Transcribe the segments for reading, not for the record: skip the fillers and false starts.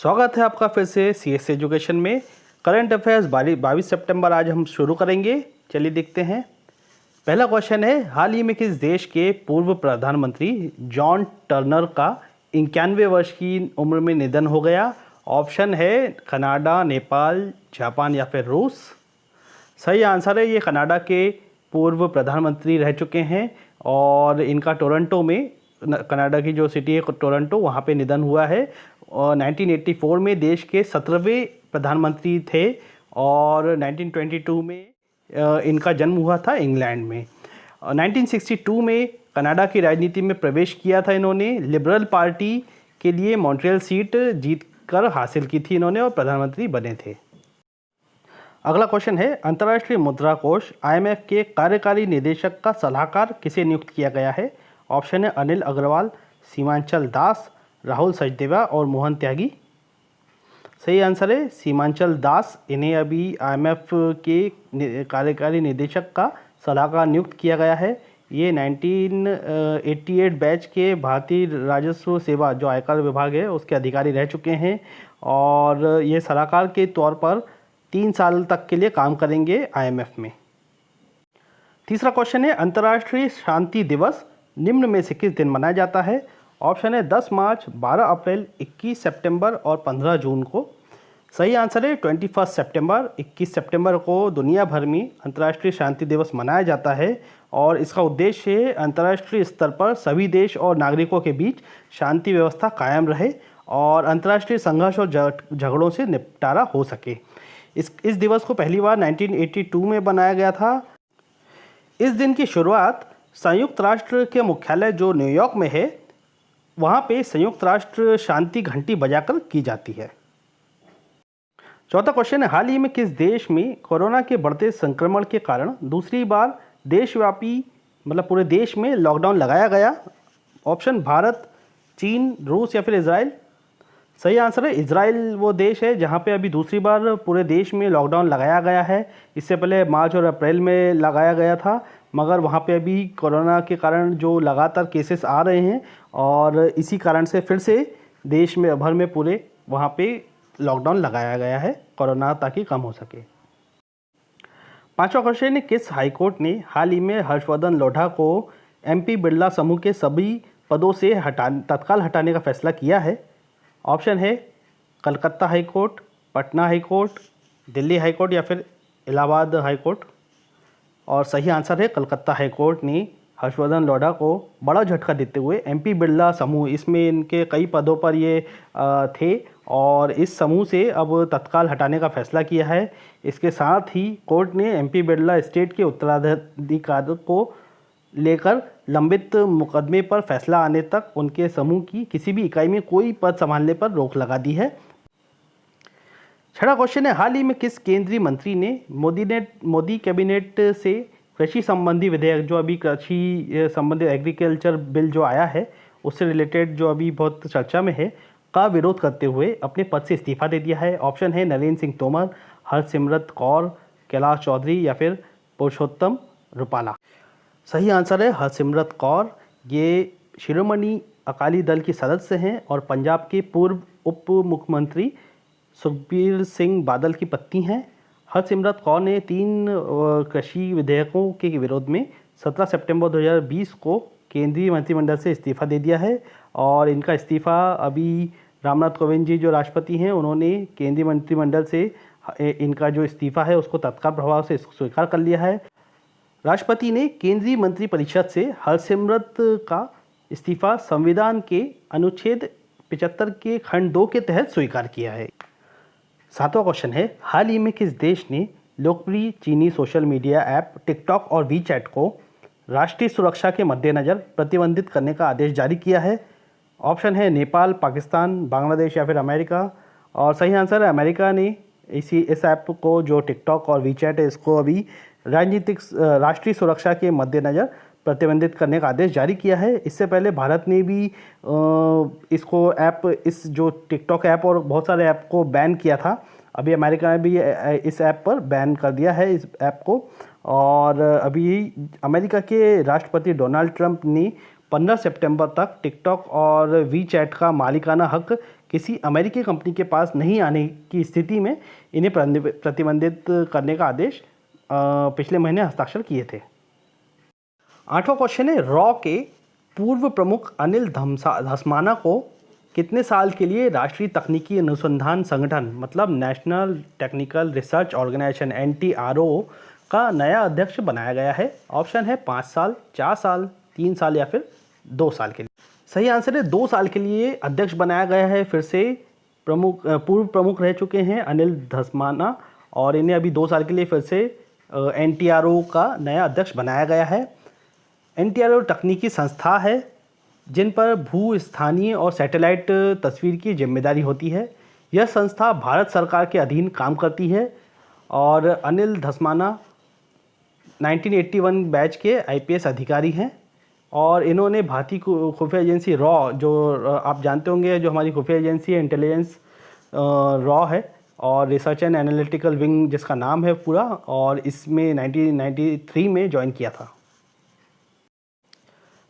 स्वागत है आपका फिर से CS एजुकेशन में। करंट अफेयर्स 22 सितंबर आज हम शुरू करेंगे। चलिए देखते हैं। पहला क्वेश्चन है, हाल ही में किस देश के पूर्व प्रधानमंत्री जॉन टर्नर का 91 वर्ष की उम्र में निधन हो गया? ऑप्शन है कनाडा, नेपाल, जापान या फिर रूस। सही आंसर है, ये कनाडा के पूर्व प्रधानमंत्री रह चुके हैं और इनका टोरंटो में, कनाडा की जो सिटी है टोरंटो, वहाँ पे निधन हुआ है। और 1984 में देश के 17वें प्रधानमंत्री थे और 1922 में इनका जन्म हुआ था इंग्लैंड में। 1962 में कनाडा की राजनीति में प्रवेश किया था इन्होंने। लिबरल पार्टी के लिए मॉन्ट्रियल सीट जीतकर हासिल की थी इन्होंने और प्रधानमंत्री बने थे। अगला क्वेश्चन है, अंतर्राष्ट्रीय मुद्रा कोष IMF के कार्यकारी निदेशक का सलाहकार किसे नियुक्त किया गया है? ऑप्शन है अनिल अग्रवाल, सीमांचल दास, राहुल सचदेवा और मोहन त्यागी। सही आंसर है सीमांचल दास। इन्हें अभी IMF के कार्यकारी निदेशक का सलाहकार नियुक्त किया गया है। ये 1988 बैच के भारतीय राजस्व सेवा जो आयकर विभाग है उसके अधिकारी रह चुके हैं और ये सलाहकार के तौर पर 3 साल तक के लिए काम करेंगे IMF में। तीसरा क्वेश्चन है, अंतर्राष्ट्रीय शांति दिवस निम्न में से किस दिन मनाया जाता है? ऑप्शन है 10 मार्च, 12 अप्रैल, 21 सितंबर और 15 जून को। सही आंसर है 21 सितंबर। 21 सितंबर को दुनिया भर में अंतर्राष्ट्रीय शांति दिवस मनाया जाता है और इसका उद्देश्य है अंतर्राष्ट्रीय स्तर पर सभी देश और नागरिकों के बीच शांति व्यवस्था कायम रहे और अंतर्राष्ट्रीय संघर्ष और झगड़ों से निपटारा हो सके। इस दिवस को पहली बार 1982 में बनाया गया था। इस दिन की शुरुआत संयुक्त राष्ट्र के मुख्यालय जो न्यूयॉर्क में है वहाँ पे संयुक्त राष्ट्र शांति घंटी बजाकर की जाती है। चौथा क्वेश्चन है, हाल ही में किस देश में कोरोना के बढ़ते संक्रमण के कारण दूसरी बार देशव्यापी मतलब पूरे देश में लॉकडाउन लगाया गया? ऑप्शन भारत, चीन, रूस या फिर इजराइल। सही आंसर है इजराइल वो देश है जहाँ पे अभी दूसरी बार पूरे देश में लॉकडाउन लगाया गया है। इससे पहले मार्च और अप्रैल में लगाया गया था मगर वहाँ पे अभी कोरोना के कारण जो लगातार केसेस आ रहे हैं और इसी कारण से फिर से देश में भर में पूरे वहाँ पे लॉकडाउन लगाया गया है कोरोना ताकि कम हो सके। पांचवा क्वेश्चन है, किस हाईकोर्ट ने हाल ही में हर्षवर्धन लोढ़ा को MP बिरला समूह के सभी पदों से तत्काल हटाने का फैसला किया है? ऑप्शन है Calcutta high court, Patna high court, Delhi high court या फिर इलाहाबाद हाई कोर्ट। और सही आंसर है कलकत्ता हाई कोर्ट ने हर्षवर्धन लोढ़ा को बड़ा झटका देते हुए MP बिरला समूह, इसमें इनके कई पदों पर ये थे और इस समूह से अब तत्काल हटाने का फैसला किया है। इसके साथ ही कोर्ट ने MP बिरला एस्टेट के उत्तराधिकारी को लेकर लंबित मुकदमे पर फैसला आने तक उनके समूह की किसी भी इकाई में कोई पद संभालने पर रोक लगा दी है। छठा क्वेश्चन है, हाल ही में किस केंद्रीय मंत्री ने मोदी कैबिनेट से कृषि संबंधी विधेयक जो अभी कृषि संबंधित एग्रीकल्चर बिल जो आया है उससे रिलेटेड जो अभी बहुत चर्चा में है का विरोध करते हुए अपने पद से इस्तीफा दे दिया है? ऑप्शन है नरेंद्र सिंह तोमर, हरसिमरत कौर, कैलाश चौधरी या फिर पुरुषोत्तम रुपाला। सही आंसर है हरसिमरत कौर। ये शिरोमणि अकाली दल की सदस्य हैं और पंजाब के पूर्व उप मुख्यमंत्री सुखबीर सिंह बादल की पत्नी हैं। हरसिमरत कौर ने 3 कृषि विधेयकों के विरोध में 17 सितंबर 2020 को केंद्रीय मंत्रिमंडल से इस्तीफा दे दिया है और इनका इस्तीफा अभी रामनाथ कोविंद जी जो राष्ट्रपति हैं उन्होंने केंद्रीय मंत्रिमंडल से इनका जो इस्तीफा है उसको तत्काल प्रभाव से स्वीकार कर लिया है। राष्ट्रपति ने केंद्रीय मंत्रिपरिषद से हरसिमरत का इस्तीफा संविधान के अनुच्छेद 75 के खंड 2 के तहत स्वीकार किया है। 7वां क्वेश्चन है, हाल ही में किस देश ने लोकप्रिय चीनी सोशल मीडिया ऐप टिकटॉक और WeChat को राष्ट्रीय सुरक्षा के मद्देनज़र प्रतिबंधित करने का आदेश जारी किया है? ऑप्शन है नेपाल, पाकिस्तान, बांग्लादेश या फिर अमेरिका। और सही आंसर है अमेरिका ने इस ऐप को जो टिकटॉक और WeChat है इसको अभी राष्ट्रीय सुरक्षा के मद्देनज़र प्रतिबंधित करने का आदेश जारी किया है। इससे पहले भारत ने भी इस जो टिकटॉक ऐप और बहुत सारे ऐप को बैन किया था। अभी अमेरिका ने भी इस ऐप पर बैन कर दिया है इस ऐप को। और अभी अमेरिका के राष्ट्रपति डोनाल्ड ट्रंप ने 15 सितंबर तक टिकटॉक और WeChat का मालिकाना हक किसी अमेरिकी कंपनी के पास नहीं आने की स्थिति में इन्हें प्रतिबंधित करने का आदेश पिछले महीने हस्ताक्षर किए थे। 8वां क्वेश्चन है, रॉ के पूर्व प्रमुख अनिल धस्माना को कितने साल के लिए राष्ट्रीय तकनीकी अनुसंधान संगठन मतलब national technical research organisation NTRO का नया अध्यक्ष बनाया गया है? ऑप्शन है 5 साल, 4 साल, 3 साल या फिर 2 साल के लिए। सही आंसर है 2 साल के लिए अध्यक्ष बनाया गया है। फिर से पूर्व प्रमुख रह चुके हैं अनिल धस्माना और इन्हें अभी 2 साल के लिए फिर से NTRO का नया अध्यक्ष बनाया गया है। NTRO तकनीकी संस्था है जिन पर भू स्थानीय और सैटेलाइट तस्वीर की जिम्मेदारी होती है। यह संस्था भारत सरकार के अधीन काम करती है और अनिल धस्माना 1981 बैच के IPS अधिकारी हैं और इन्होंने भारतीय खुफिया एजेंसी रॉ, जो आप जानते होंगे जो हमारी खुफिया एजेंसी है इंटेलिजेंस रॉ है और रिसर्च एंड एनालिटिकल विंग जिसका नाम है पूरा, और इसमें 1993 में ज्वाइन किया था।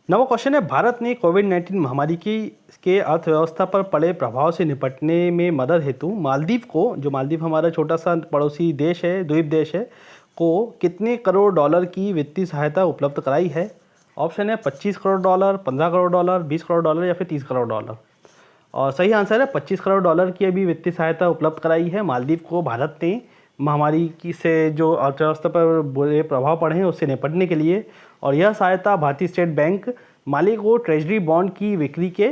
9वां क्वेश्चन है, भारत ने कोविड-19 महामारी के अर्थव्यवस्था पर पड़े प्रभाव से निपटने में मदद हेतु मालदीव को, जो मालदीव हमारा छोटा सा पड़ोसी देश है, द्वीप देश है, को कितने करोड़ डॉलर की वित्तीय सहायता उपलब्ध कराई है? ऑप्शन है 25 crore dollar, 15 crore dollar, 20 crore dollar या फिर 30 करोड़ डॉलर। और सही आंसर है 25 करोड़ डॉलर की अभी वित्तीय सहायता उपलब्ध कराई है मालदीव को भारत ने महामारी की से जो अर्थव्यवस्था पर बुरे प्रभाव पड़े हैं उससे निपटने के लिए। और यह सहायता भारतीय स्टेट बैंक माली को ट्रेजरी बॉन्ड की बिक्री के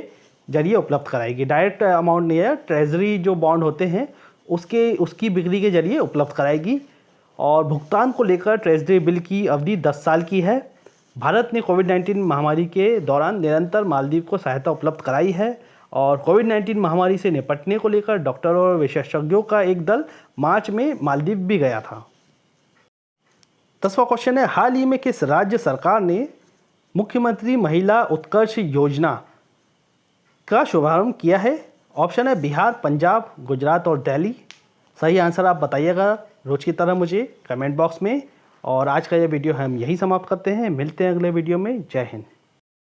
जरिए उपलब्ध कराएगी। डायरेक्ट अमाउंट नहीं है, ट्रेजरी जो बॉन्ड होते हैं उसकी बिक्री के जरिए उपलब्ध कराएगी। और भुगतान को लेकर ट्रेजरी बिल की अवधि 10 साल की है। भारत ने कोविड-19 महामारी के दौरान निरंतर मालदीव को सहायता उपलब्ध कराई है और कोविड-19 महामारी से निपटने को लेकर डॉक्टरों और विशेषज्ञों का एक दल मार्च में मालदीव भी गया था। 10वां क्वेश्चन है, हाल ही में किस राज्य सरकार ने मुख्यमंत्री महिला उत्कर्ष योजना का शुभारंभ किया है? ऑप्शन है बिहार, पंजाब, गुजरात और दिल्ली। सही आंसर आप बताइएगा रोज की तरह मुझे कमेंट बॉक्स में। और आज का यह वीडियो हम यही समाप्त करते हैं। मिलते हैं अगले वीडियो में। जय हिंद।